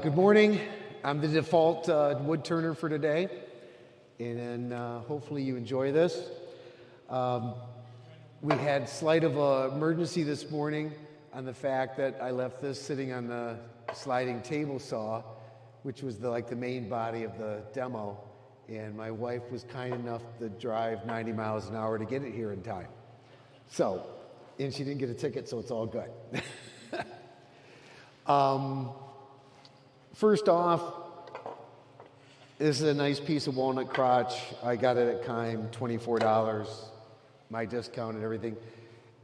Good morning. I'm the default wood turner for today, and hopefully you enjoy this. We had slight of an emergency this morning on the fact that I left this sitting on the sliding table saw, which was the main body of the demo, and my wife was kind enough to drive 90 miles an hour to get it here in time. So, and she didn't get a ticket, so it's all good. First off, this is a nice piece of walnut crotch. I got it at Kime, $24, my discount and everything.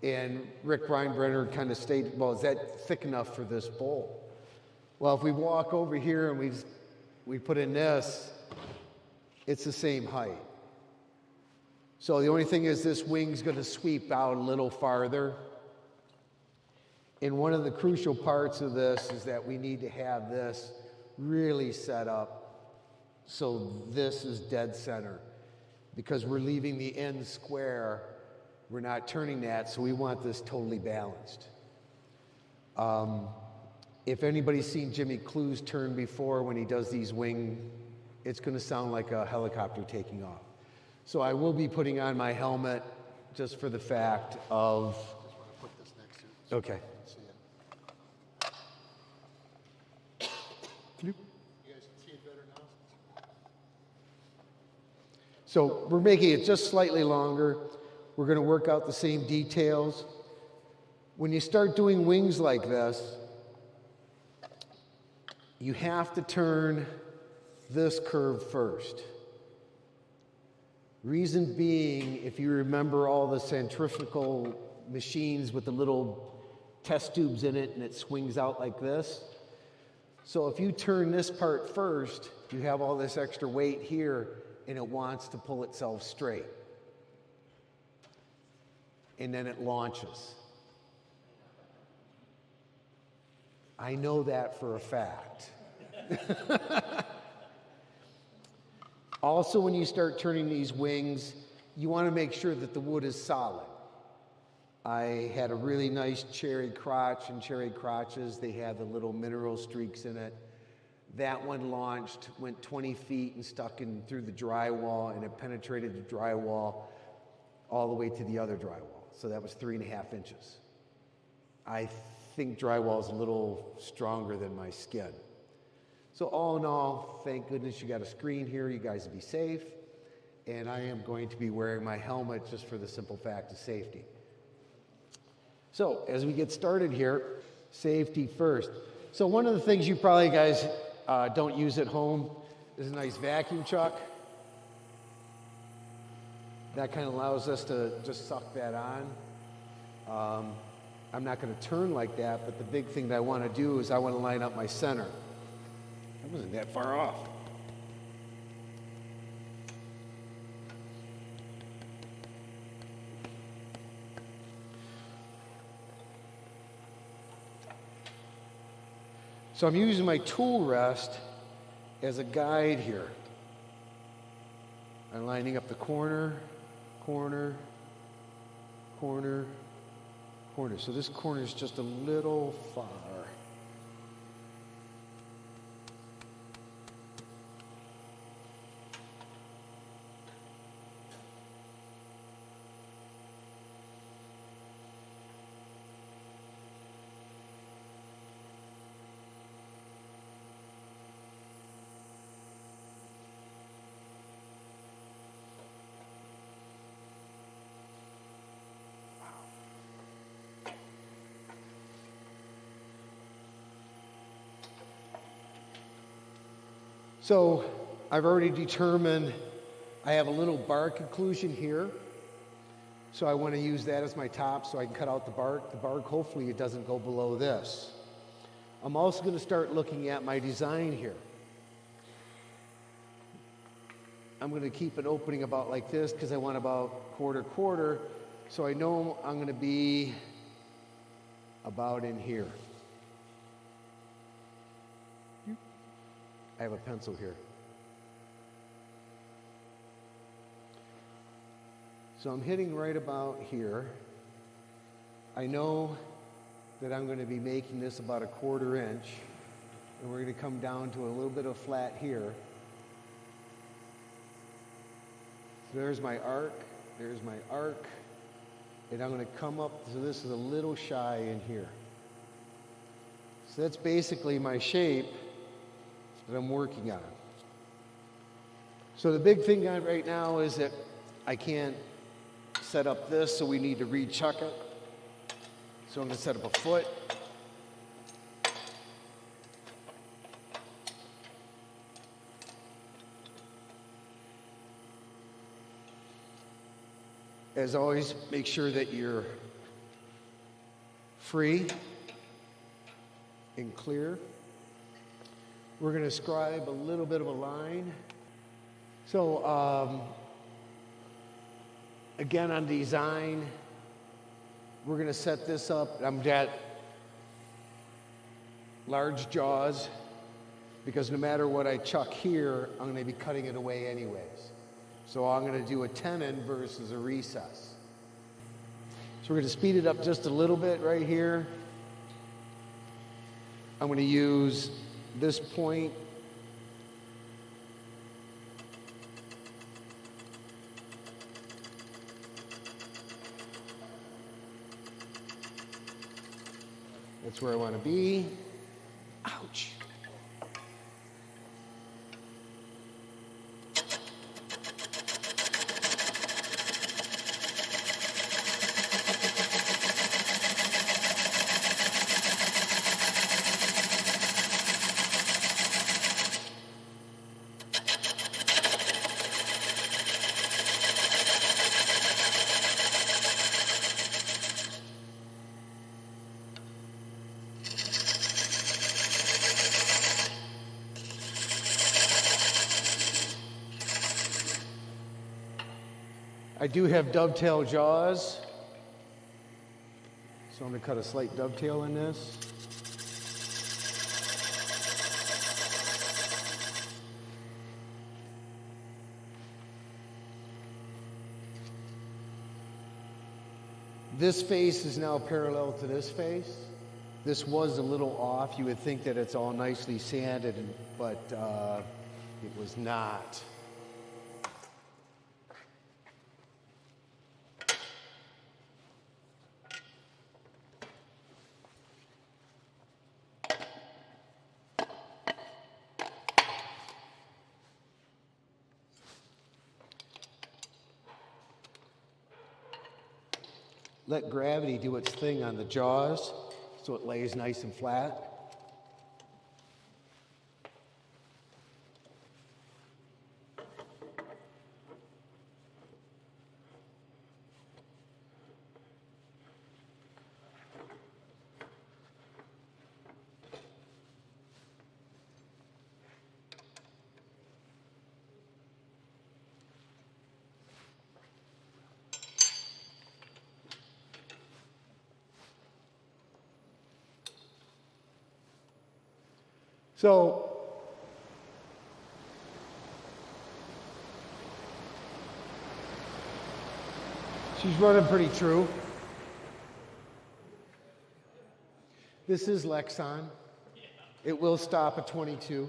And Rick Reinbrenner kind of stated, well, is that thick enough for this bowl? Well, if we walk over here and we put in this, it's the same height. So the only thing is this wing's going to sweep out a little farther. And one of the crucial parts of this is that we need to have this really set up so this is dead center, because we're leaving the end square. We're not turning that, so we want this totally balanced. If anybody's seen Jimmy Clue's turn before when he does these wing, it's going to sound like a helicopter taking off. So I will be putting on my helmet just for the fact of... Just want to put this next to it so Okay. you can see it. You guys can see it better now? So we're making it just slightly longer. We're going to work out the same details. When you start doing wings like this, you have to turn this curve first. Reason being, if you remember all the centrifugal machines with the little test tubes in it and it swings out like this. So if you turn this part first, you have all this extra weight here and it wants to pull itself straight. And then it launches. I know that for a fact. Also, when you start turning these wings, you want to make sure that the wood is solid. I had a really nice cherry crotch, and cherry crotches, they have the little mineral streaks in it. That one launched, went 20 feet and stuck in through the drywall, and it penetrated the drywall all the way to the other drywall. So that was 3.5 inches. I think drywall is a little stronger than my skin. So all in all, thank goodness you got a screen here. You guys be safe. And I am going to be wearing my helmet just for the simple fact of safety. So as we get started here, safety first. So one of the things you probably guys don't use at home is a nice vacuum chuck. That kind of allows us to just suck that on. I'm not going to turn like that, but the big thing that I want to do is I want to line up my center. That wasn't that far off. So I'm using my tool rest as a guide here. I'm lining up the corner, corner, corner, corner. So this corner is just a little far. So I've already determined I have a little bark occlusion here. So I want to use that as my top so I can cut out the bark. The bark, hopefully it doesn't go below this. I'm also going to start looking at my design here. I'm going to keep an opening about like this because I want about quarter. So I know I'm going to be about in here. I have a pencil here. So I'm hitting right about here. I know that I'm going to be making this about 1/4 inch. And we're going to come down to a little bit of flat here. So there's my arc, there's my arc. And I'm going to come up, so this is a little shy in here. So that's basically my shape that I'm working on. So the big thing right now is that I can't set up this, so we need to rechuck it. So I'm going to set up a foot. As always, make sure that you're free and clear. We're going to scribe a little bit of a line. So again, on design, we're going to set this up. I'm at large jaws because no matter what I chuck here, I'm going to be cutting it away anyways. So I'm going to do a tenon versus a recess. So we're going to speed it up just a little bit right here. I'm going to use this point. That's where I want to be. Ouch. I do have dovetail jaws, so I'm going to cut a slight dovetail in this. This face is now parallel to this face. This was a little off. You would think that it's all nicely sanded, but it was not. Let gravity do its thing on the jaws so it lays nice and flat. So, she's running pretty true. This is Lexan. It will stop at 22.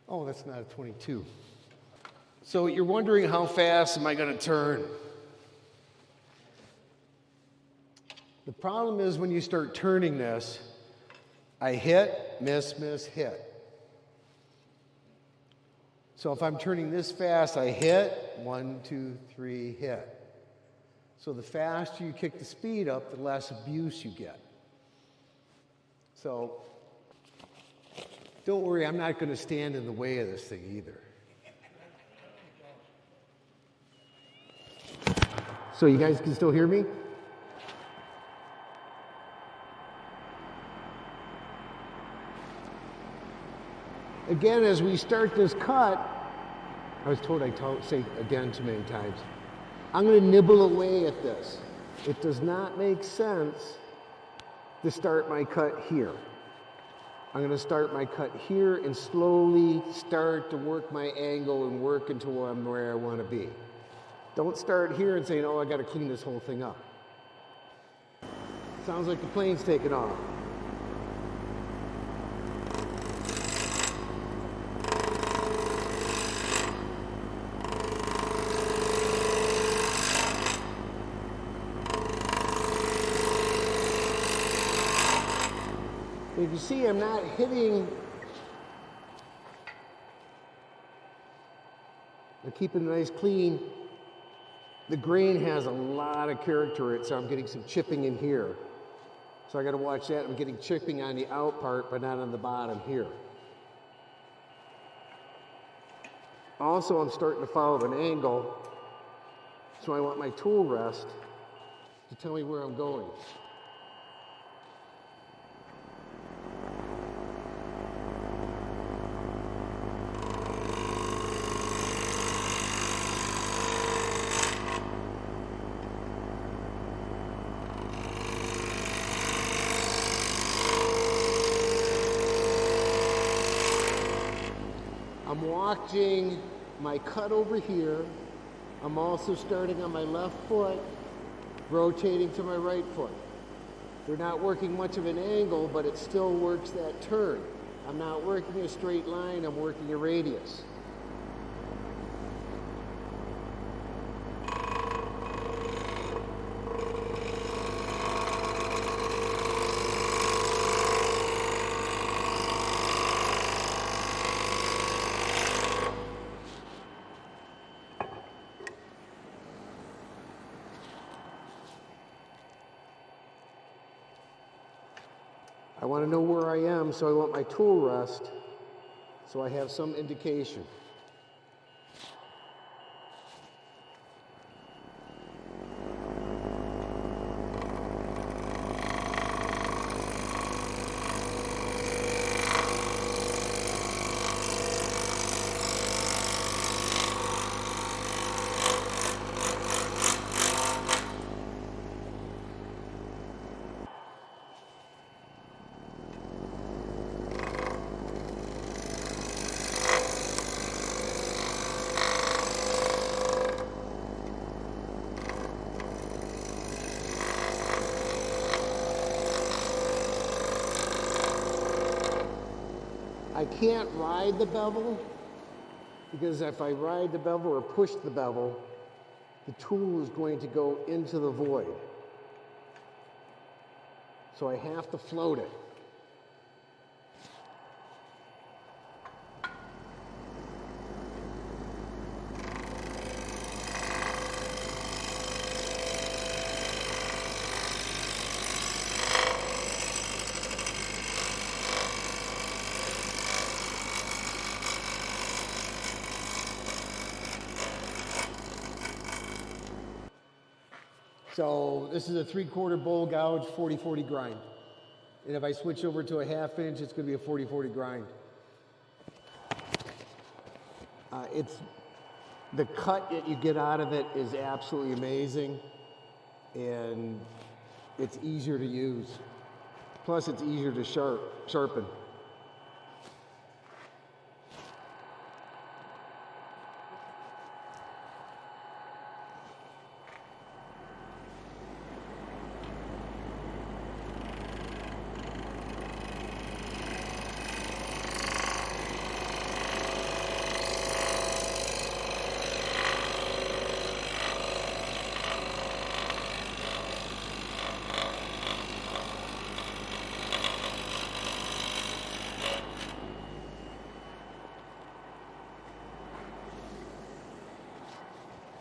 Oh, that's not a 22. So you're wondering how fast am I going to turn? The problem is when you start turning this, I hit, miss, miss, hit. So if I'm turning this fast, I hit, 1, 2, 3, hit. So the faster you kick the speed up, the less abuse you get. So don't worry, I'm not going to stand in the way of this thing either. So you guys can still hear me? Again, as we start this cut, I was told say again too many times, I'm going to nibble away at this. It does not make sense to start my cut here. I'm going to start my cut here and slowly start to work my angle and work until I'm where I want to be. Don't start here and say, oh, I got to clean this whole thing up. Sounds like the plane's taking off. If you see, I'm not hitting. I'm keeping it nice, clean. The grain has a lot of character in it, so I'm getting some chipping in here. So I got to watch that. I'm getting chipping on the out part, but not on the bottom here. Also, I'm starting to follow an angle, so I want my tool rest to tell me where I'm going. I'm watching my cut over here. I'm also starting on my left foot, rotating to my right foot. They're not working much of an angle, but it still works that turn. I'm not working a straight line, I'm working a radius. I want to know where I am, so I want my tool rest, so I have some indication. I can't ride the bevel, because if I ride the bevel or push the bevel, the tool is going to go into the void. So I have to float it. So this is a 3/4 bowl gouge, 40/40 grind. And if I switch over to a 1/2 inch, it's going to be a 40/40 grind. The cut that you get out of it is absolutely amazing, and it's easier to use. Plus, it's easier to sharpen.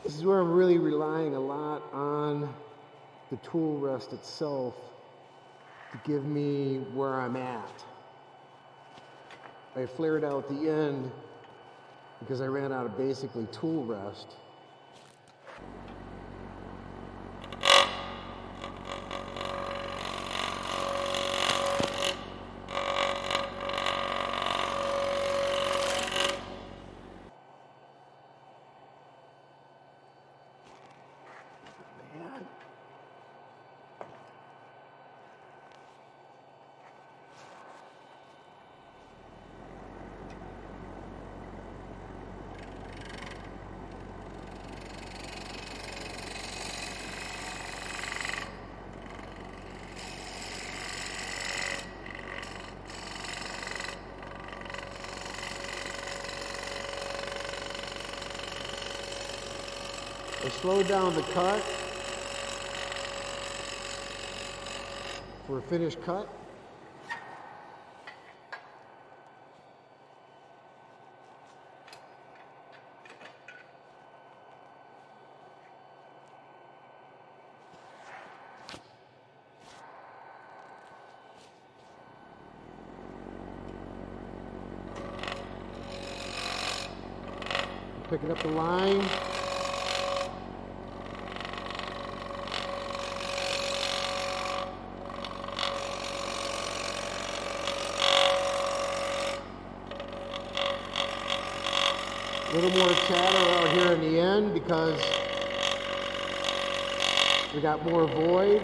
This is where I'm really relying a lot on the tool rest itself to give me where I'm at. I flared out the end because I ran out of basically tool rest. I slowed down the cut for a finished cut. Picking up the line. A little more chatter out here in the end because we got more void.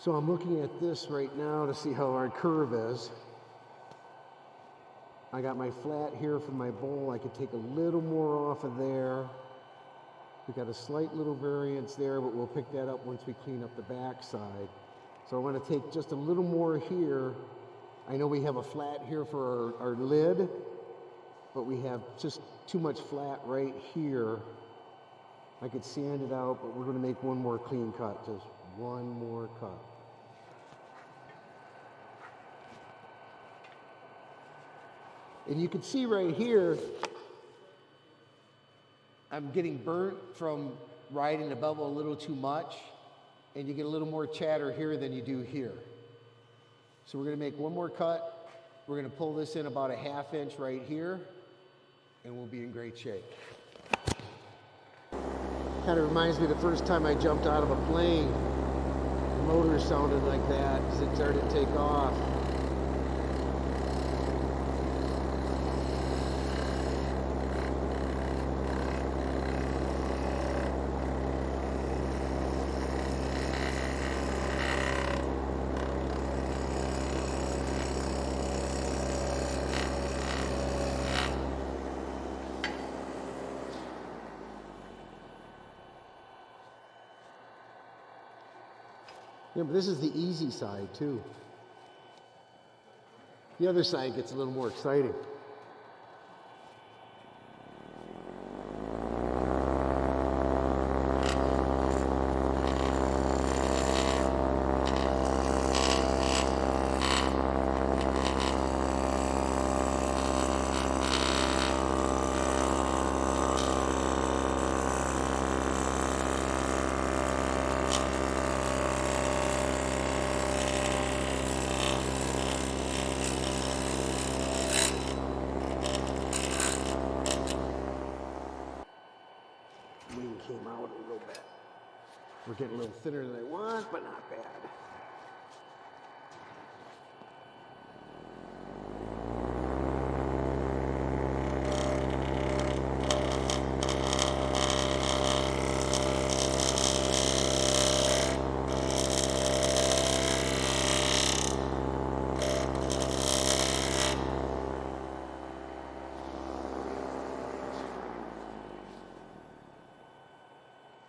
So I'm looking at this right now to see how our curve is. I got my flat here from my bowl. I could take a little more off of there. We got a slight little variance there, but we'll pick that up once we clean up the back side. So I want to take just a little more here. I know we have a flat here for our lid, but we have just too much flat right here. I could sand it out, but we're going to make one more clean cut, just one more cut. And you can see right here, I'm getting burnt from riding the bevel a little too much, and you get a little more chatter here than you do here. So we're going to make one more cut. We're going to pull this in about a ½ inch right here, and we'll be in great shape. Kind of reminds me of the first time I jumped out of a plane. The motor sounded like that as it started to take off. Yeah, but this is the easy side too. The other side gets a little more exciting. Wing came out a little bit. We're getting a little thinner than I want, but not bad.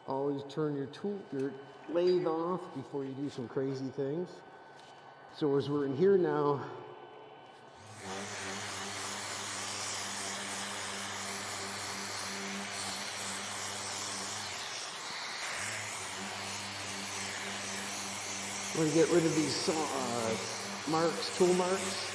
Always turn your lathe off before you do some crazy things. So as we're in here now, we're going to get rid of these marks, tool marks.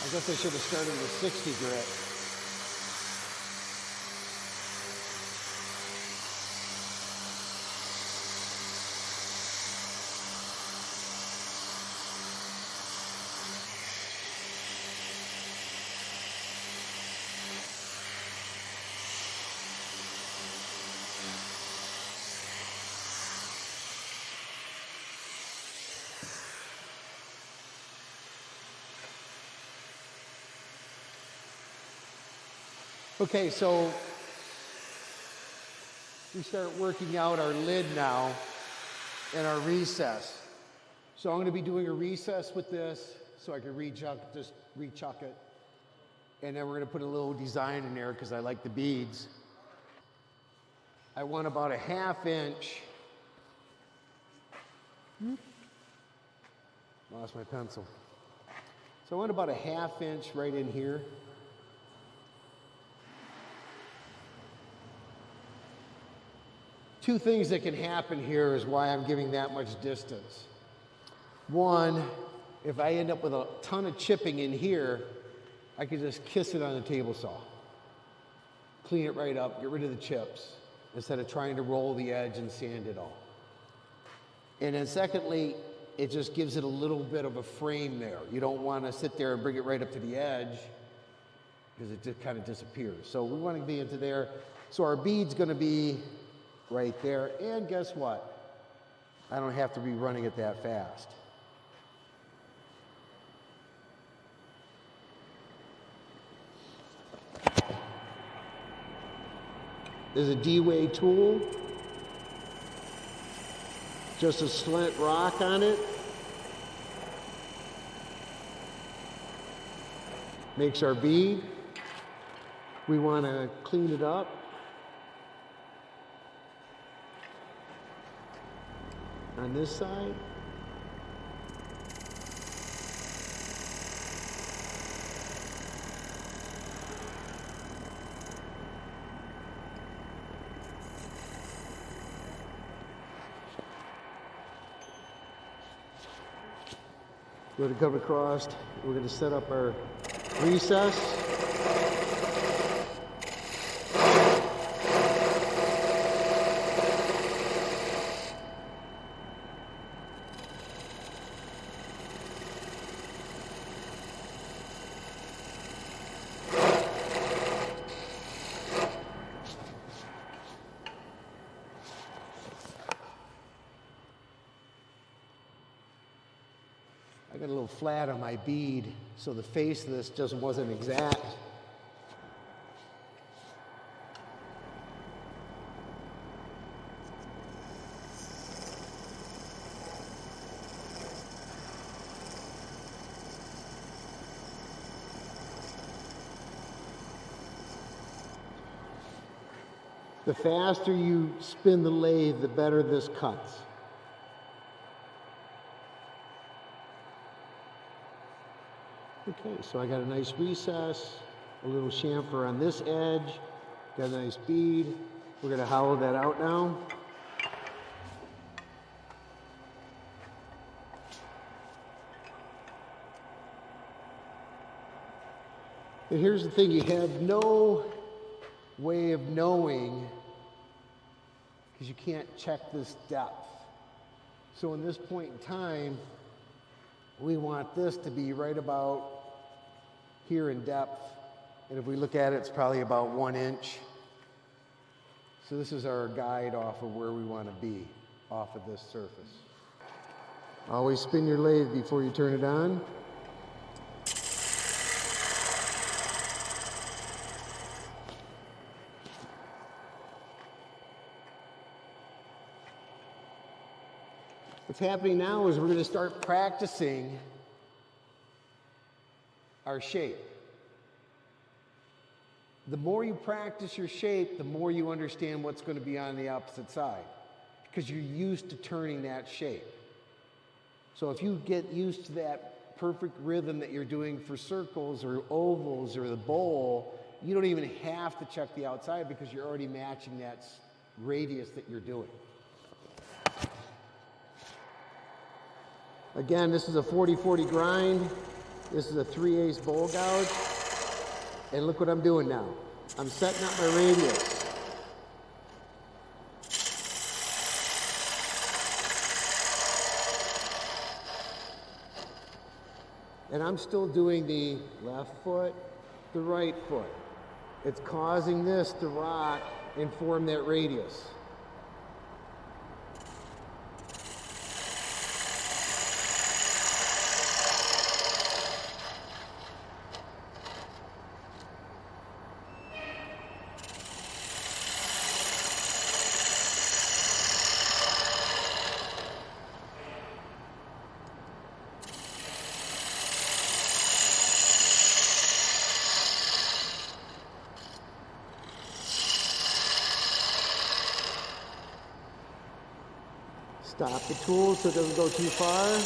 I guess I should have started with 60 grit. Okay, so we start working out our lid now and our recess. So I'm going to be doing a recess with this so I can rechuck it. And then we're going to put a little design in there because I like the beads. I want about a 1/2 inch. Lost my pencil. So I want about a 1/2 inch right in here. Two things that can happen here is why I'm giving that much distance. One, if I end up with a ton of chipping in here, I could just kiss it on the table saw. Clean it right up, get rid of the chips, instead of trying to roll the edge and sand it all. And then secondly, it just gives it a little bit of a frame there. You don't want to sit there and bring it right up to the edge because it just kind of disappears. So we want to be into there. So our bead's going to be right there. And guess what? I don't have to be running it that fast. There's a D-Way tool. Just a slant rock on it. Makes our bead. We want to clean it up. On this side. We're going to come across, we're going to set up our recess. I got a little flat on my bead, so the face of this just wasn't exact. The faster you spin the lathe, the better this cuts. Okay, so I got a nice recess, a little chamfer on this edge, got a nice bead. We're going to hollow that out now. And here's the thing, you have no way of knowing because you can't check this depth. So in this point in time, we want this to be right about here in depth. And if we look at it, it's probably about 1 inch. So this is our guide off of where we want to be off of this surface. Always spin your lathe before you turn it on. What's happening now is we're going to start practicing our shape. The more you practice your shape, the more you understand what's going to be on the opposite side, because you're used to turning that shape. So if you get used to that perfect rhythm that you're doing for circles or ovals or the bowl, you don't even have to check the outside because you're already matching that radius that you're doing. Again, this is a 40-40 grind. This is a 3/8 bowl gouge. And look what I'm doing now. I'm setting up my radius. And I'm still doing the left foot, the right foot. It's causing this to rock and form that radius. Stop the tool so it doesn't go too far.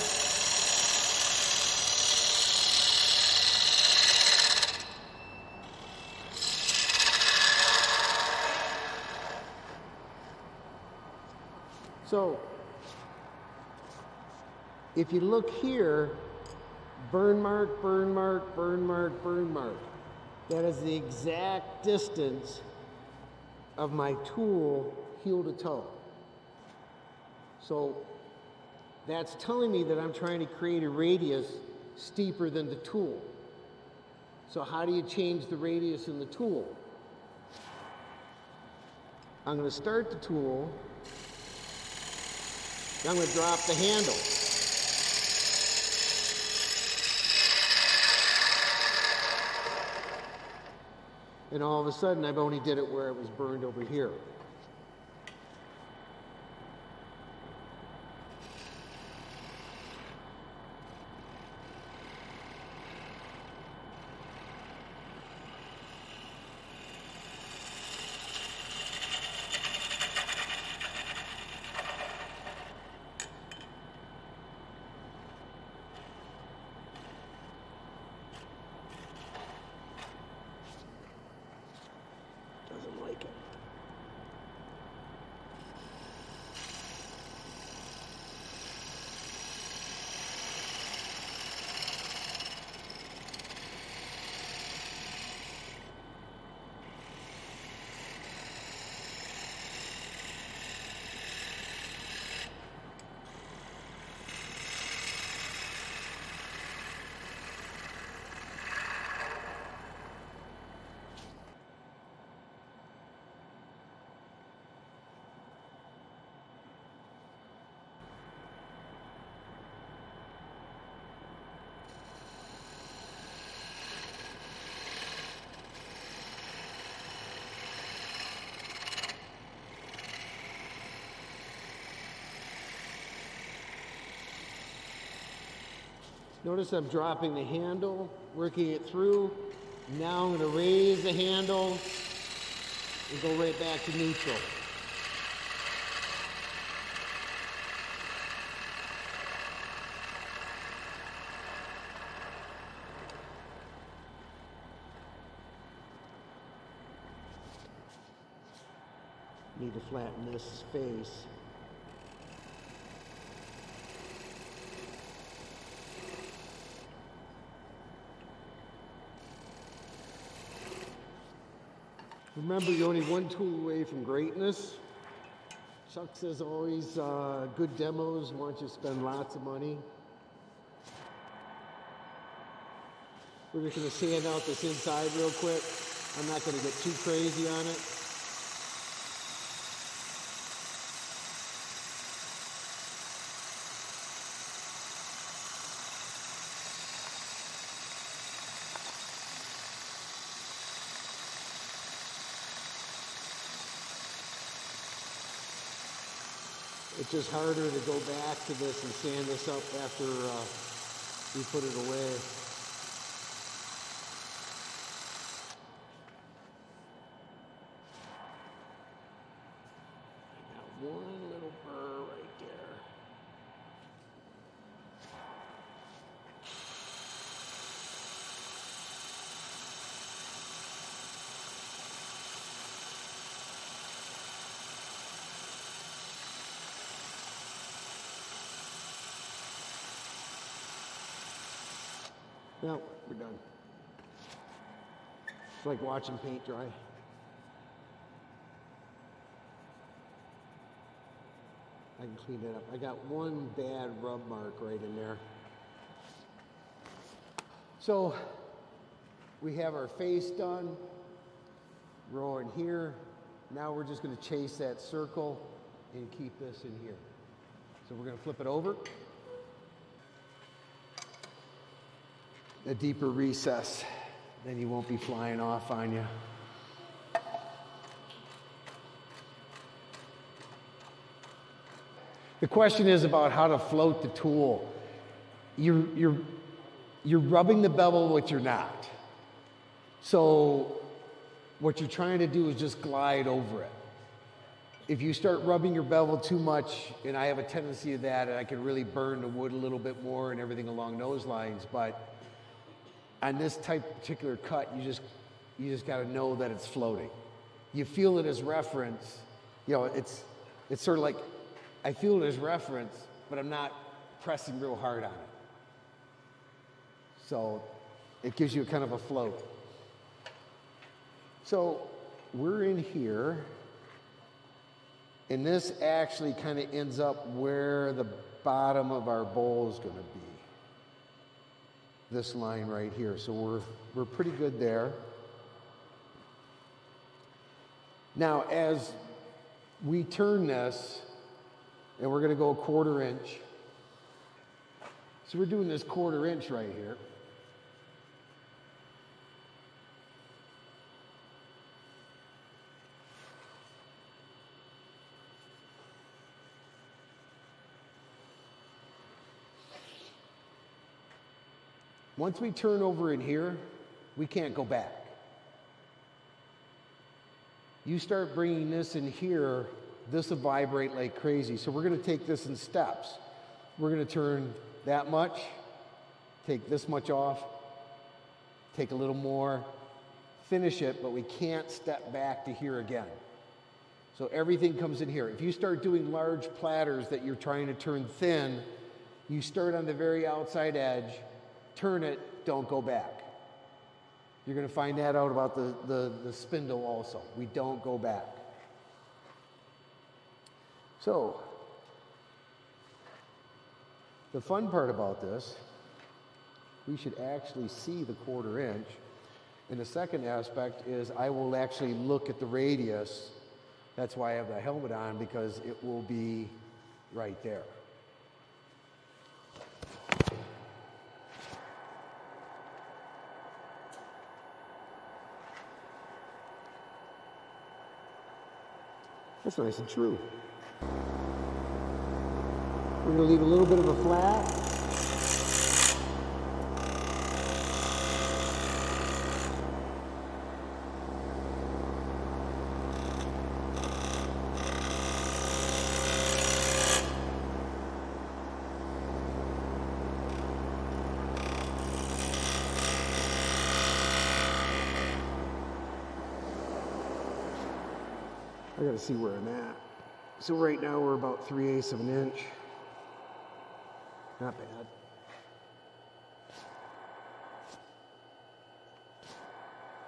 So, if you look here, burn mark, burn mark, burn mark, burn mark. That is the exact distance of my tool heel to toe. So that's telling me that I'm trying to create a radius steeper than the tool. So how do you change the radius in the tool? I'm going to start the tool. I'm going to drop the handle. And all of a sudden, I've only did it where it was burned over here. Doesn't like it. Notice I'm dropping the handle, working it through. Now I'm going to raise the handle and go right back to neutral. Need to flatten this face. Remember, you're only one tool away from greatness. Chuck says always, good demos want you to spend lots of money. We're just going to sand out this inside real quick. I'm not going to get too crazy on it. It's just harder to go back to this and sand this up after we put it away. I got one little burr right there. Well, we're done. It's like watching paint dry. I can clean it up. I got one bad rub mark right in there. So we have our face done. Row in here. Now we're just going to chase that circle and keep this in here. So we're going to flip it over. A deeper recess, then you won't be flying off on you. The question is about how to float the tool. You're rubbing the bevel, but you're not. So what you're trying to do is just glide over it. if you start rubbing your bevel too much, and I have a tendency of that, and I can really burn the wood a little bit more and everything along those lines, but on this particular cut, you just got to know that it's floating. You feel it as reference, you know, it's sort of like, I feel it as reference, but I'm not pressing real hard on it. So it gives you kind of a float. So we're in here, and this actually kind of ends up where the bottom of our bowl is going to be. This line right here. So we're pretty good there. Now, as we turn this, and we're going to go a 1/4 inch. So we're doing this 1/4 inch right here. Once we turn over in here, we can't go back. You start bringing this in here, this will vibrate like crazy. So we're going to take this in steps. We're going to turn that much, take this much off, take a little more, finish it, but we can't step back to here again. So everything comes in here. If you start doing large platters that you're trying to turn thin, you start on the very outside edge, turn it, don't go back. You're going to find that out about the spindle also. We don't go back. So, the fun part about this, we should actually see the 1/4 inch. And the second aspect is I will actually look at the radius. That's why I have the helmet on, because it will be right there. That's nice and true. We're going to leave a little bit of a flat. I gotta see where I'm at. So right now we're about 3/8 of an inch. Not bad.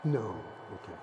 No, okay.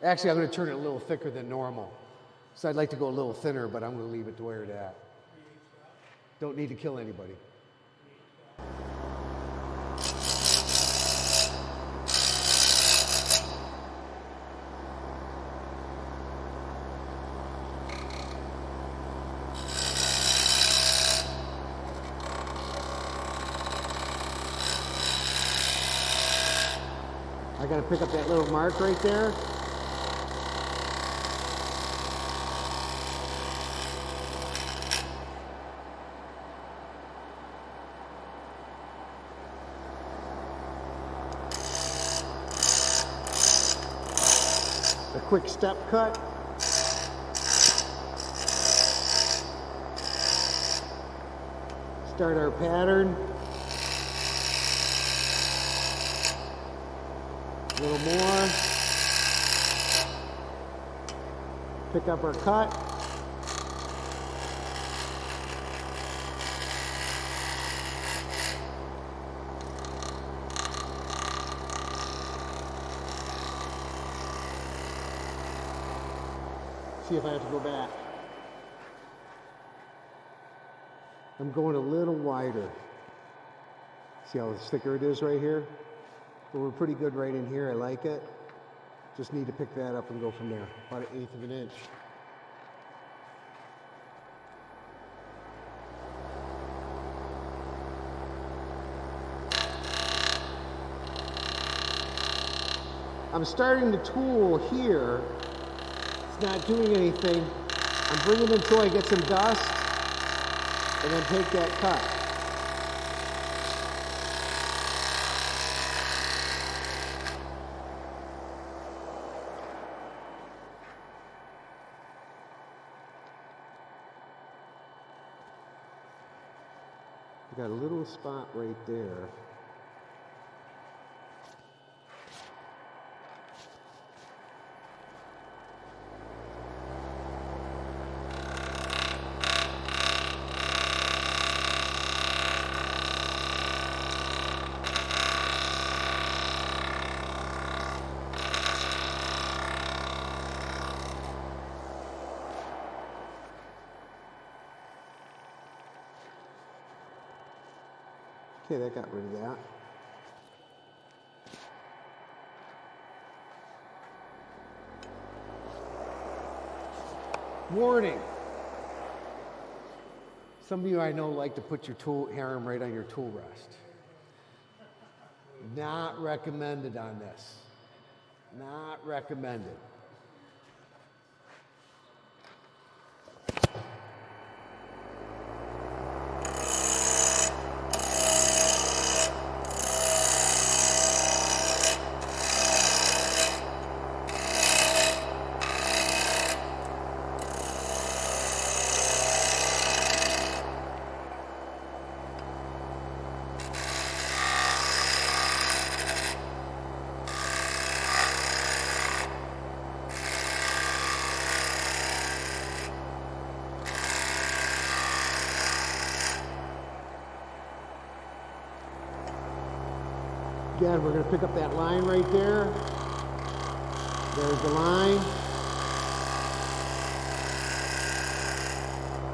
Actually, I'm going to turn it a little thicker than normal. So I'd like to go a little thinner, but I'm going to leave it to where it's at. Don't need to kill anybody. I got to pick up that little mark right there. A quick step cut. Start our pattern. A little more. Pick up our cut. See if I have to go back. I'm going a little wider. See how thicker it is right here? But we're pretty good right in here. I like it. Just need to pick that up and go from there. About 1/8 of an inch. I'm starting the tool here. It's not doing anything. I'm bringing it until I get some dust and then take that cut. I got a little spot right there. Okay, that got rid of that. Warning. Some of you I know like to put your hammer right on your tool rest. Not recommended on this. Not recommended. Again, we're going to pick up that line right there. There's the line.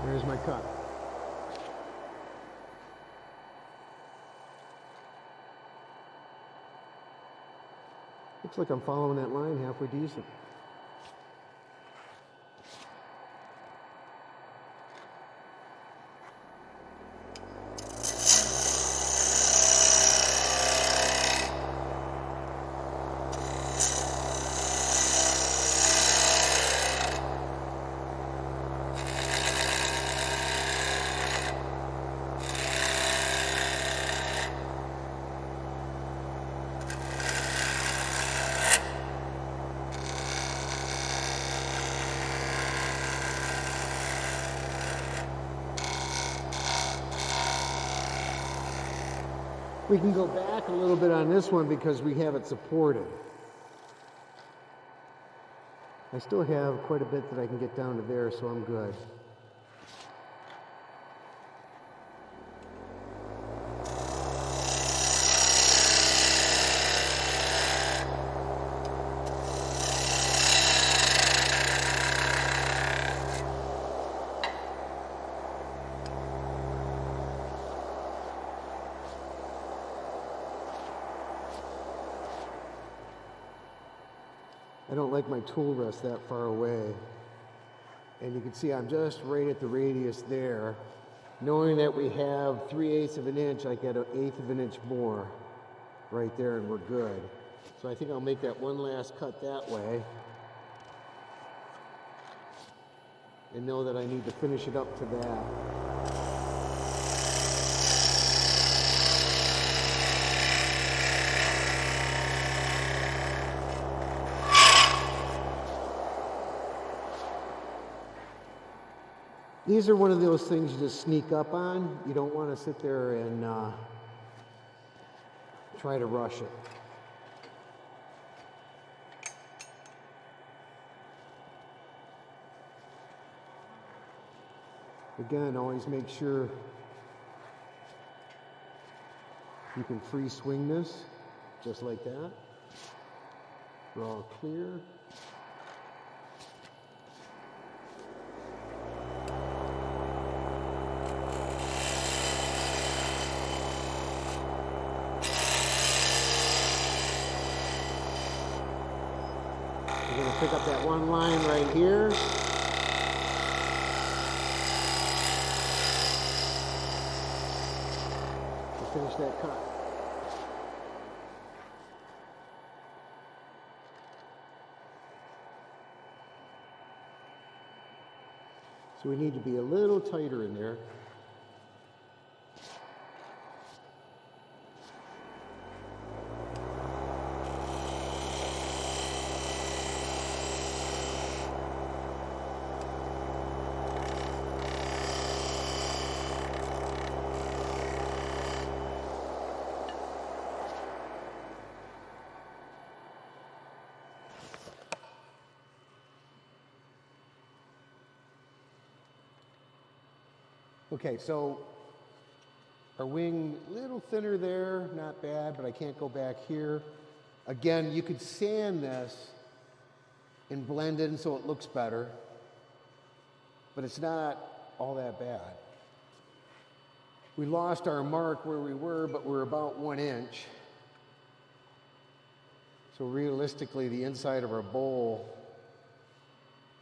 There's my cut. Looks like I'm following that line halfway decent. We can go back a little bit on this one because we have it supported. I still have quite a bit that I can get down to there, so I'm good. I don't like my tool rest that far away. And you can see I'm just right at the radius there. Knowing that we have 3/8 of an inch, I get 1/8 of an inch more right there and we're good. So I think I'll make that one last cut that way. And know that I need to finish it up to that. These are one of those things you just sneak up on. You don't want to sit there and try to rush it. Again, always make sure you can free swing this, just like that. We're all clear. We're going to pick up that one line right here. And finish that cut. So we need to be a little tighter in there. Okay, so our wing a little thinner there, not bad, but I can't go back here. Again, you could sand this and blend in so it looks better, but it's not all that bad. We lost our mark where we were, but we're about 1 inch. So realistically, the inside of our bowl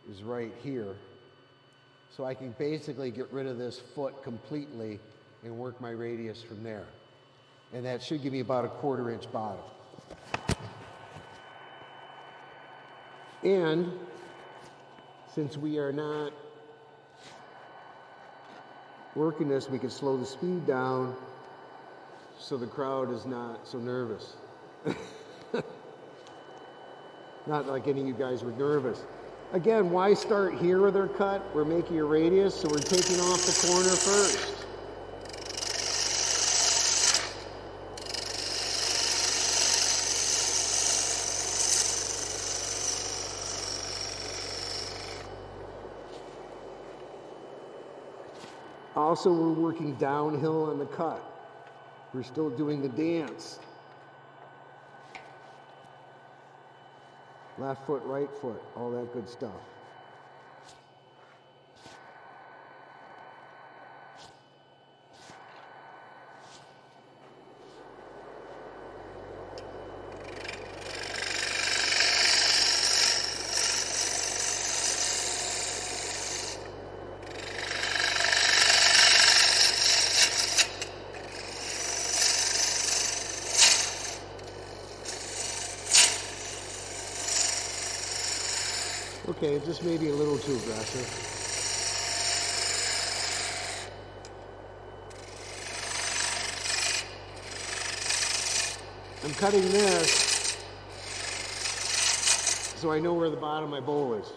is right here. So I can basically get rid of this foot completely and work my radius from there. And that should give me about a 1/4 inch bottom. And since we are not working this, we can slow the speed down so the crowd is not so nervous. Not like any of you guys were nervous. Again, why start here with our cut? We're making a radius, so we're taking off the corner first. Also, we're working downhill on the cut. We're still doing the dance. Left foot, right foot, all that good stuff. Okay, just maybe a little too aggressive. I'm cutting this so I know where the bottom of my bowl is.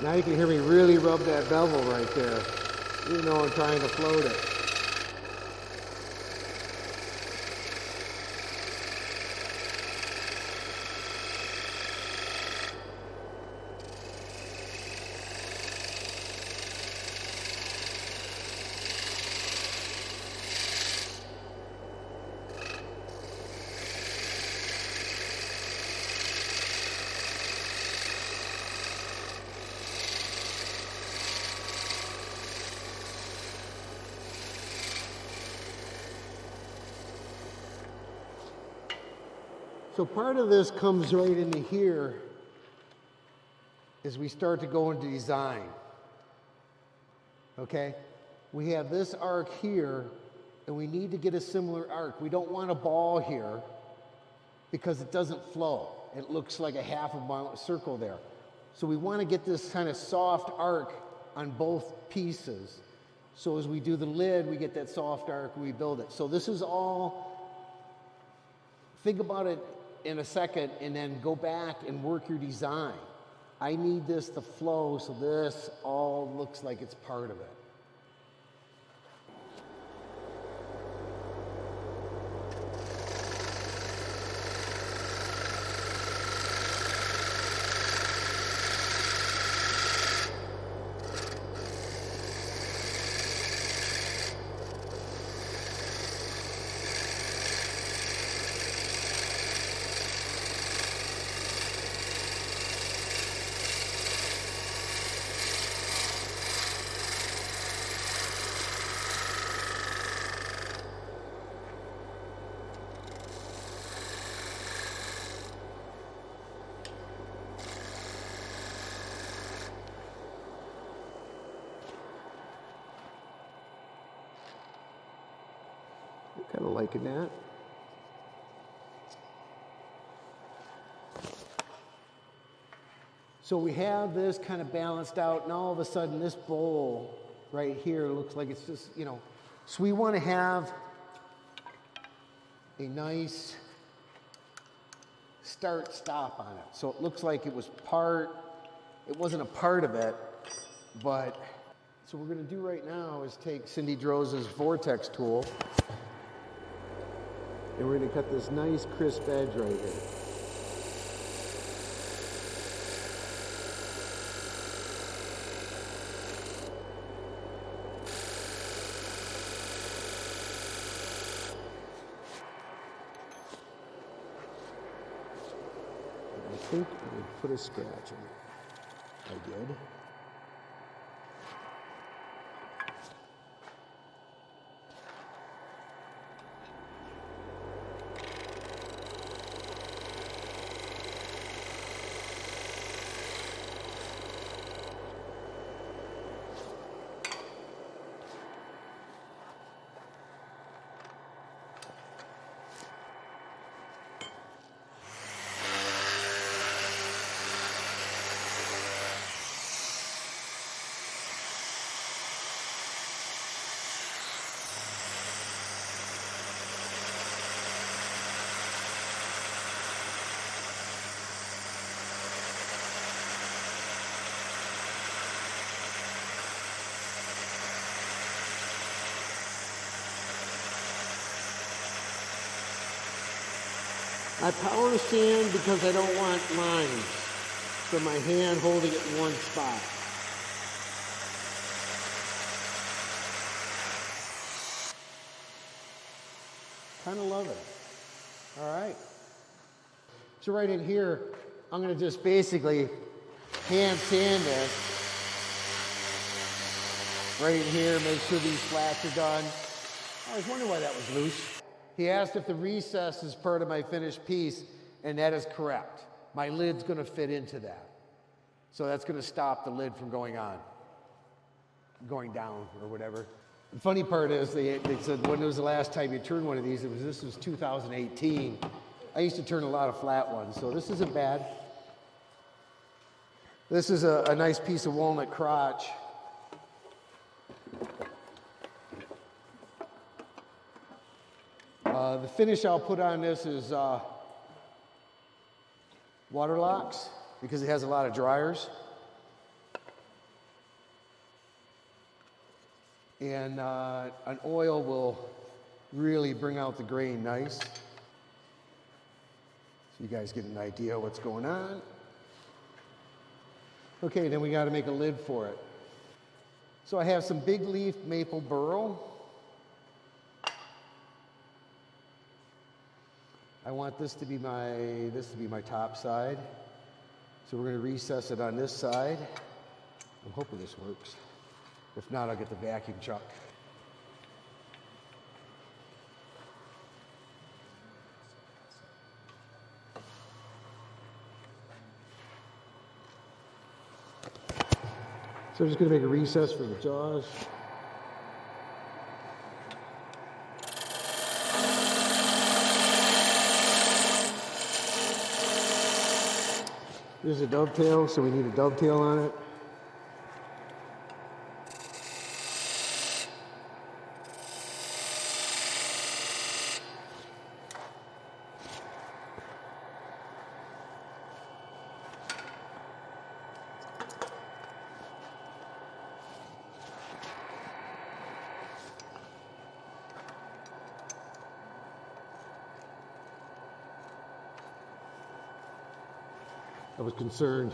Now you can hear me really rub that bevel right there, even though I'm trying to float it. So part of this comes right into here as we start to go into design. Okay? We have this arc here, and we need to get a similar arc. We don't want a ball here because it doesn't flow. It looks like a half a circle there. So we want to get this kind of soft arc on both pieces. So as we do the lid, we get that soft arc, we build it. So this is all, think about it in a second and then go back and work your design. I need this to flow so this all looks like it's part of it. Kind of liking that. So we have this kind of balanced out, and all of a sudden this bowl right here looks like it's just, you know, so we want to have a nice start-stop on it. So it looks like it was it wasn't a part of it, but, so what we're going to do right now is take Cindy Drose's Vortex tool, and we're going to cut this nice crisp edge right here. And I think I would put a scratch in it. I did. I power sand because I don't want lines from my hand holding it in one spot. Kind of love it. All right. So right in here, I'm going to just basically hand sand this. Right in here, make sure these flats are done. I was wondering why that was loose. He asked if the recess is part of my finished piece, and that is correct. My lid's going to fit into that. So that's going to stop the lid from going down or whatever. The funny part is they said, when was the last time you turned one of these? This was 2018. I used to turn a lot of flat ones, so this isn't bad. This is a nice piece of walnut crotch. The finish I'll put on this is water locks, because it has a lot of dryers. And an oil will really bring out the grain nice. So you guys get an idea what's going on. Okay, then we got to make a lid for it. So I have some big leaf maple burl. I want this to be my top side. So we're going to recess it on this side. I'm hoping this works. If not, I'll get the vacuum chuck. So I'm just going to make a recess for the jaws. There's a dovetail, so we need a dovetail on it. I was concerned.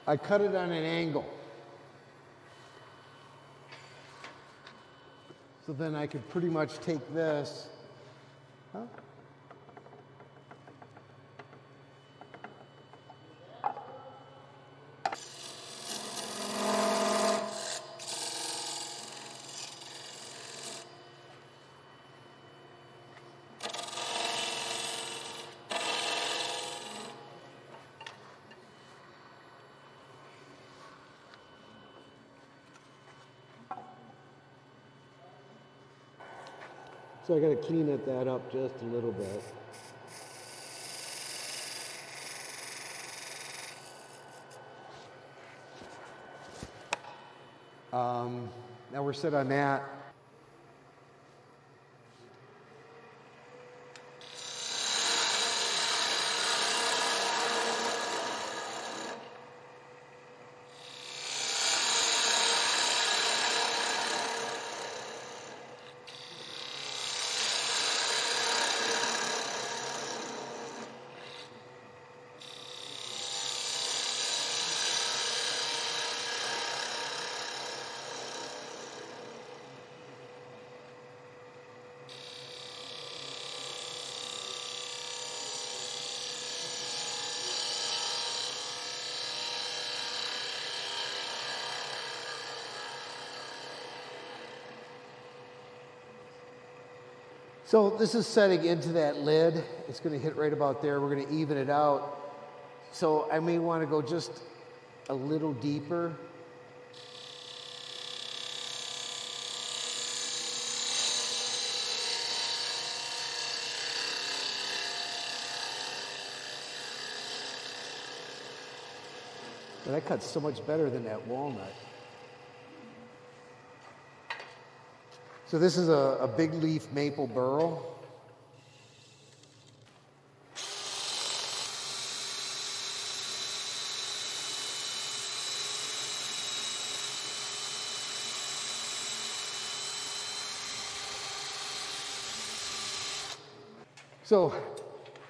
I cut it on an angle. So then I could pretty much take this. Huh? So I got to clean that up just a little bit. Now we're set on that. So this is setting into that lid. It's going to hit right about there. We're going to even it out. So I may want to go just a little deeper. But that cuts so much better than that walnut. So this is a big leaf maple burl. So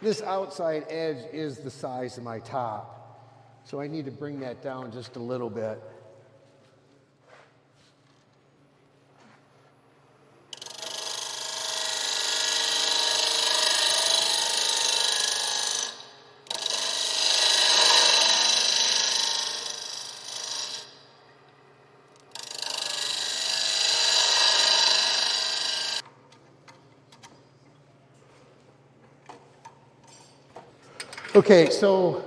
this outside edge is the size of my top. So I need to bring that down just a little bit. Okay, so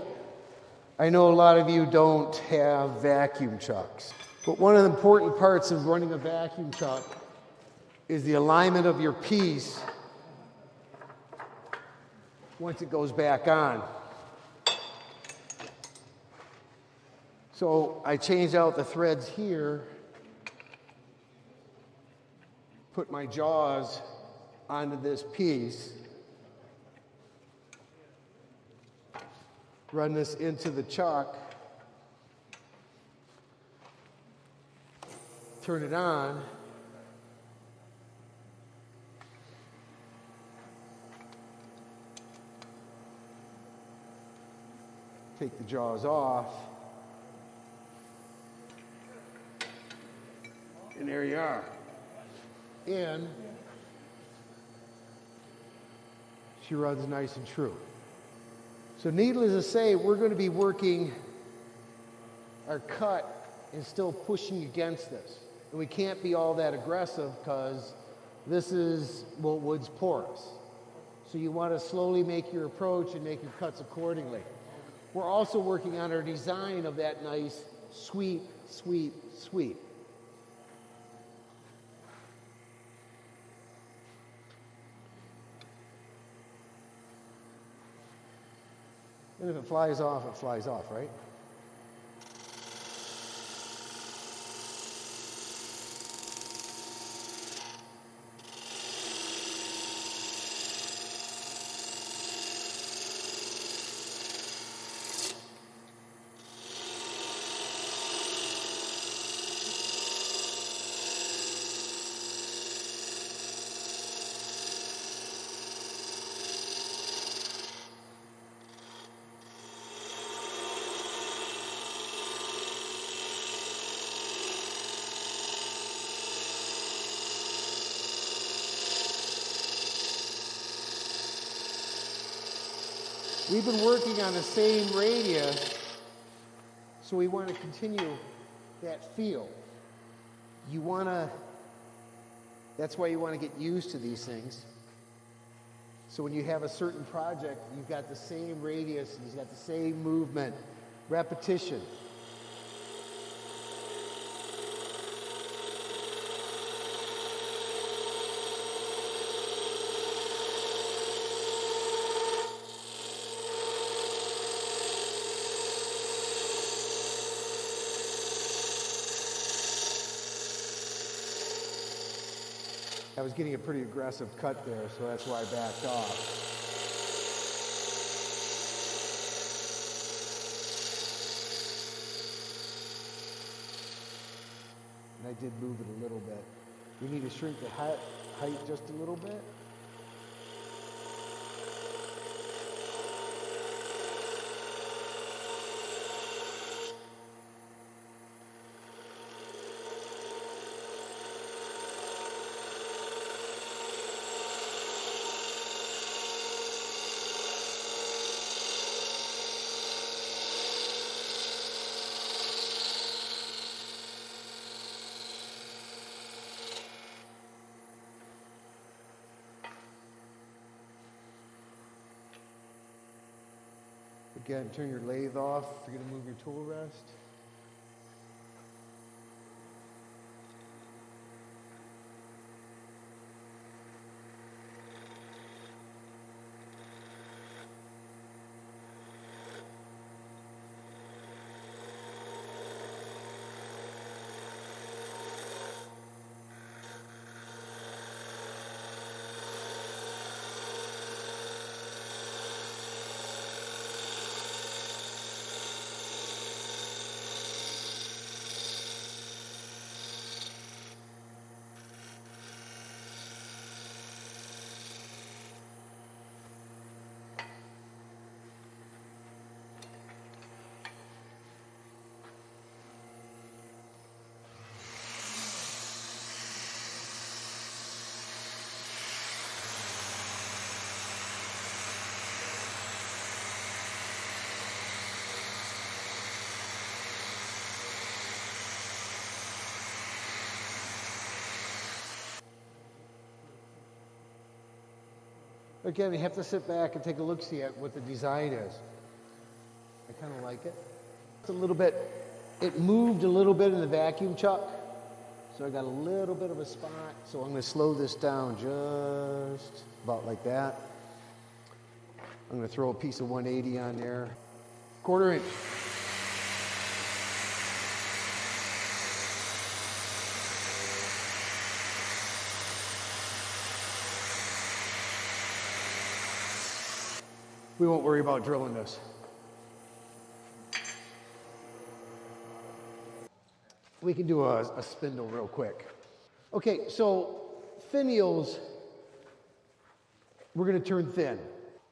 I know a lot of you don't have vacuum chucks, but one of the important parts of running a vacuum chuck is the alignment of your piece once it goes back on. So I changed out the threads here, put my jaws onto this piece, run this into the chuck, turn it on, take the jaws off, and there you are. And she runs nice and true. So needless to say, we're going to be working our cut and still pushing against this. And we can't be all that aggressive because this is wood's porous. So you want to slowly make your approach and make your cuts accordingly. We're also working on our design of that nice sweep, sweep, sweep. And if it flies off, it flies off, right? We've been working on the same radius, so we want to continue that feel. You want to, that's why you want to get used to these things. So when you have a certain project, you've got the same radius, and you've got the same movement, repetition. I was getting a pretty aggressive cut there, so that's why I backed off. And I did move it a little bit. We need to shrink the height just a little bit. Again, turn your lathe off if you're going to move your tool rest. Again, you have to sit back and take a look-see at what the design is. I kind of like it. It's a little bit, it moved a little bit in the vacuum chuck, so I got a little bit of a spot, so I'm going to slow this down just about like that. I'm going to throw a piece of 180 on there. 1/4 inch. We won't worry about drilling this. We can do a spindle real quick. Okay, so finials, we're going to turn thin.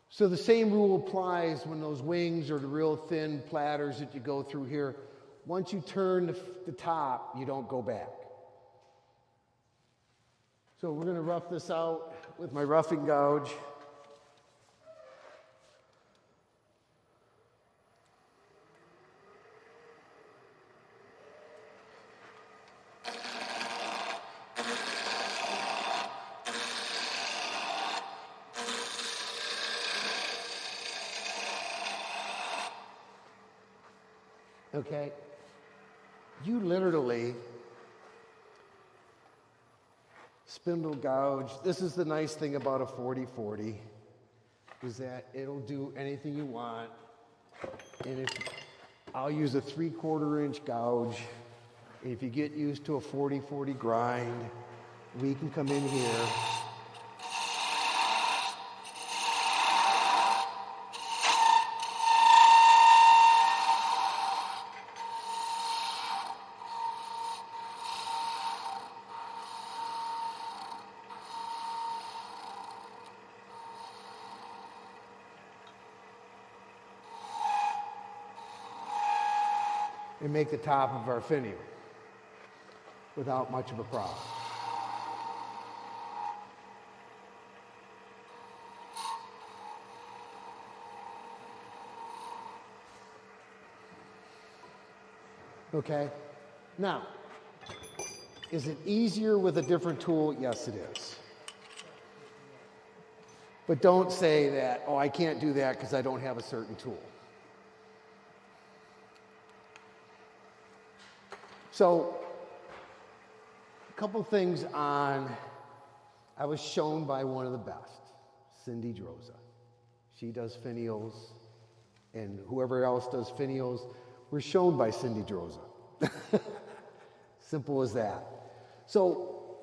So the same rule applies when those wings are the real thin platters that you go through here. Once you turn the top, you don't go back. So we're going to rough this out with my roughing gouge. Okay, you literally spindle gouge. This is the nice thing about a 40/40, is that it'll do anything you want. And if I'll use a 3/4 inch gouge. If you get used to a 40/40 grind, we can come in here and make the top of our finial without much of a problem. Okay? Now, is it easier with a different tool? Yes, it is. But don't say that, oh, I can't do that because I don't have a certain tool. So, a couple things on, I was shown by one of the best, Cindy Droza. She does finials, and whoever else does finials, we're shown by Cindy Droza. Simple as that. So,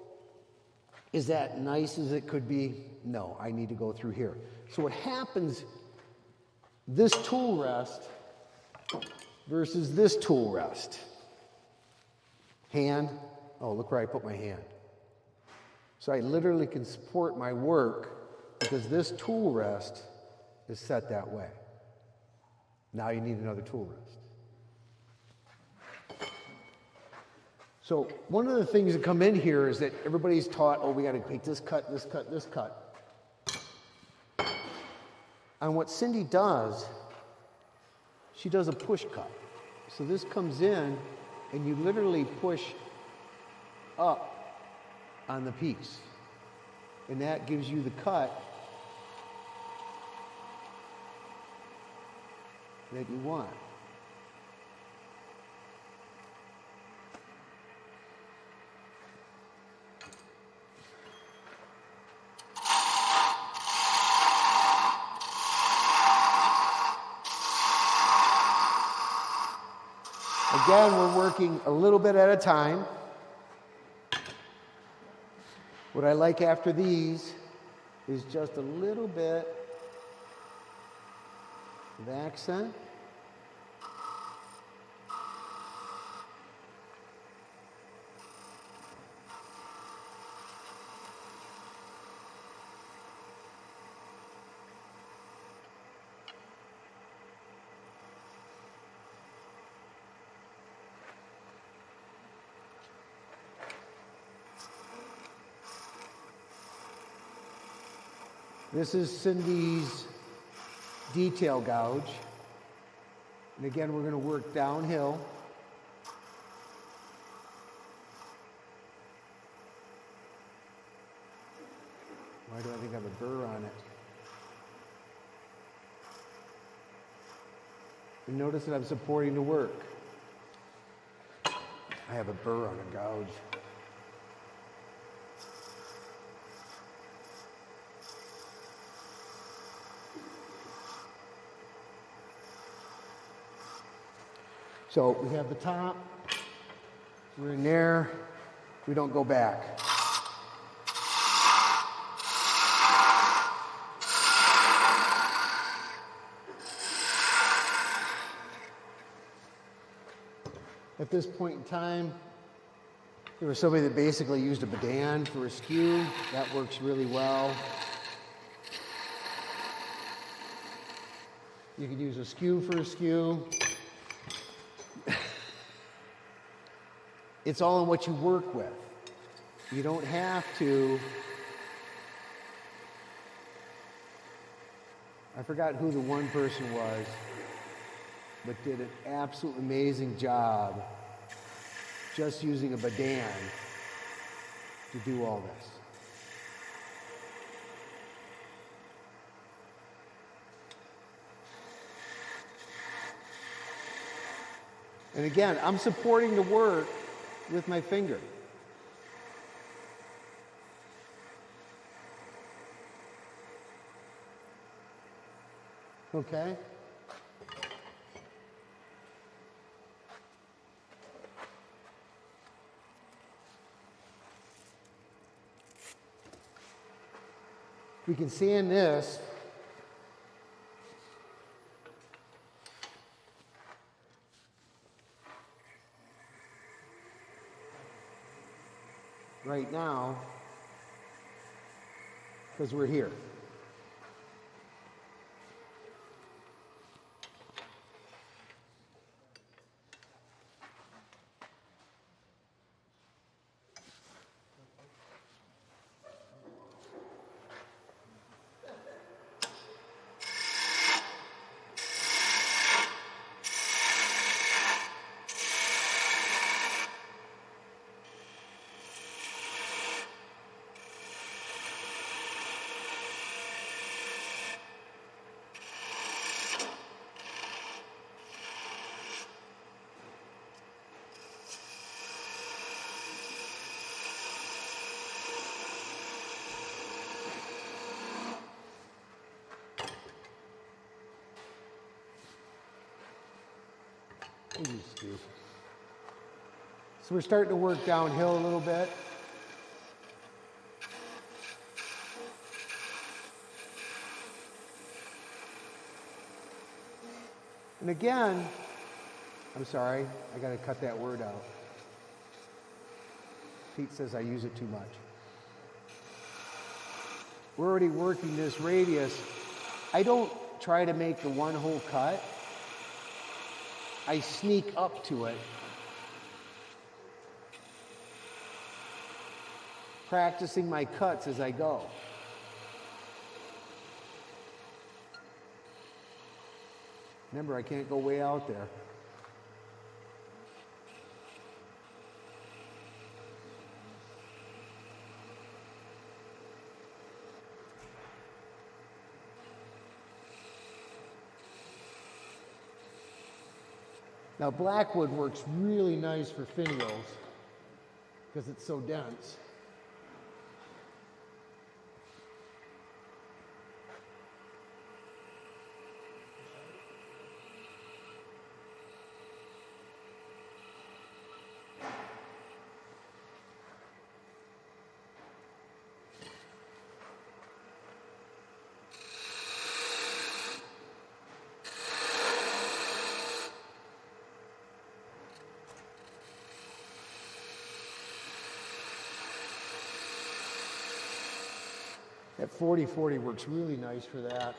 is that nice as it could be? No, I need to go through here. So what happens, this tool rest versus this tool rest. Hand, oh, look where I put my hand. So I literally can support my work because this tool rest is set that way. Now you need another tool rest. So one of the things that come in here is that everybody's taught, oh, we got to make this cut, this cut, this cut. And what Cindy does, she does a push cut. So this comes in, and you literally push up on the piece. And that gives you the cut that you want. Again, we're working a little bit at a time. What I like after these is just a little bit of accent. This is Cindy's detail gouge. And again, we're going to work downhill. Why do I think I have a burr on it? And notice that I'm supporting the work. I have a burr on a gouge. So we have the top, we're in there, we don't go back. At this point in time, there was somebody that basically used a badan for a skew. That works really well. You could use a skew for a skew. It's all in what you work with. You don't have to. I forgot who the one person was, but did an absolute amazing job just using a badan to do all this. And again, I'm supporting the work with my finger. Okay? We can sand this. Right now, because we're here. So we're starting to work downhill a little bit. And again, I'm sorry, I got to cut that word out. Pete says I use it too much. We're already working this radius. I don't try to make the one whole cut. I sneak up to it, practicing my cuts as I go. Remember, I can't go way out there. Now, blackwood works really nice for finials because it's so dense. That 40-40 works really nice for that.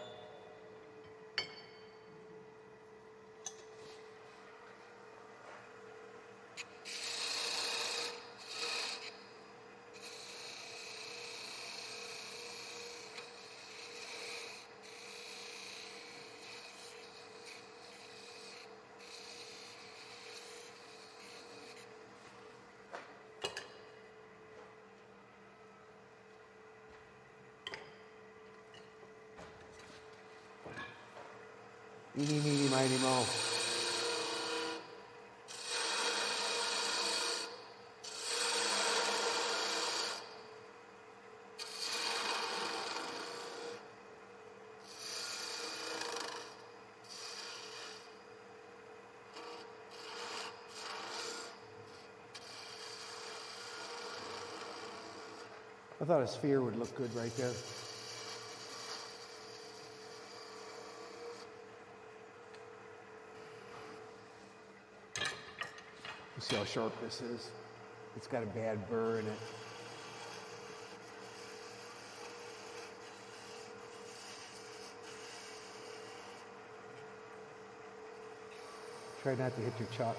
Eeny, meeny, miny, mo. I thought a sphere would look good right there. You see how sharp this is? It's got a bad burr in it. Try not to hit your chalk.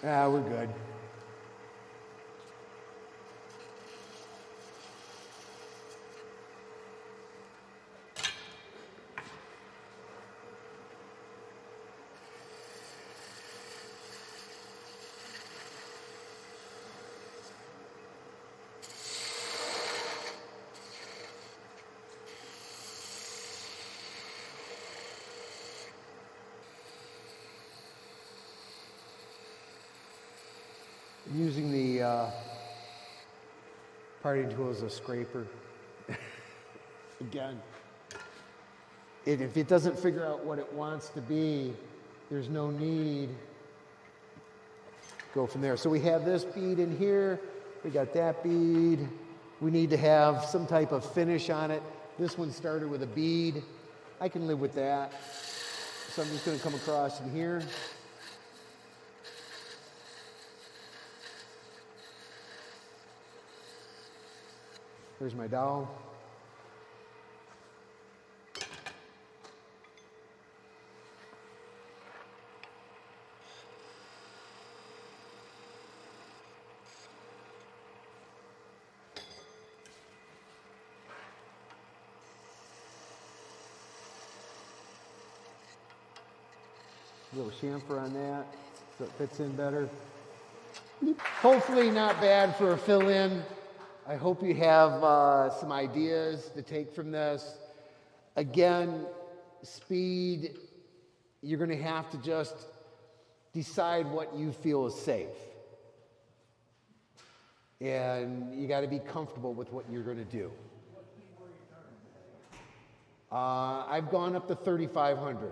Ah, we're good. using the parting tool as a scraper. Again, if it doesn't figure out what it wants to be, there's no need. Go from there. So we have this bead in here. We got that bead. We need to have some type of finish on it. This one started with a bead. I can live with that. So I'm just going to come across in here. There's my dowel. A little chamfer on that so it fits in better. Hopefully not bad for a fill-in. I hope you have some ideas to take from this. Again, speed, you're going to have to just decide what you feel is safe. And you got to be comfortable with what you're going to do. I've gone up to 3,500.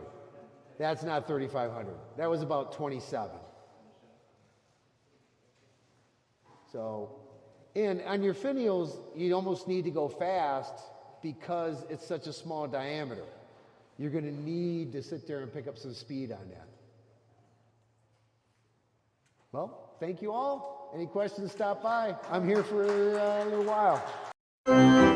That's not 3,500. That was about 27. So, and on your finials, you almost need to go fast because it's such a small diameter. You're going to need to sit there and pick up some speed on that. Well, thank you all. Any questions, stop by. I'm here for a little while.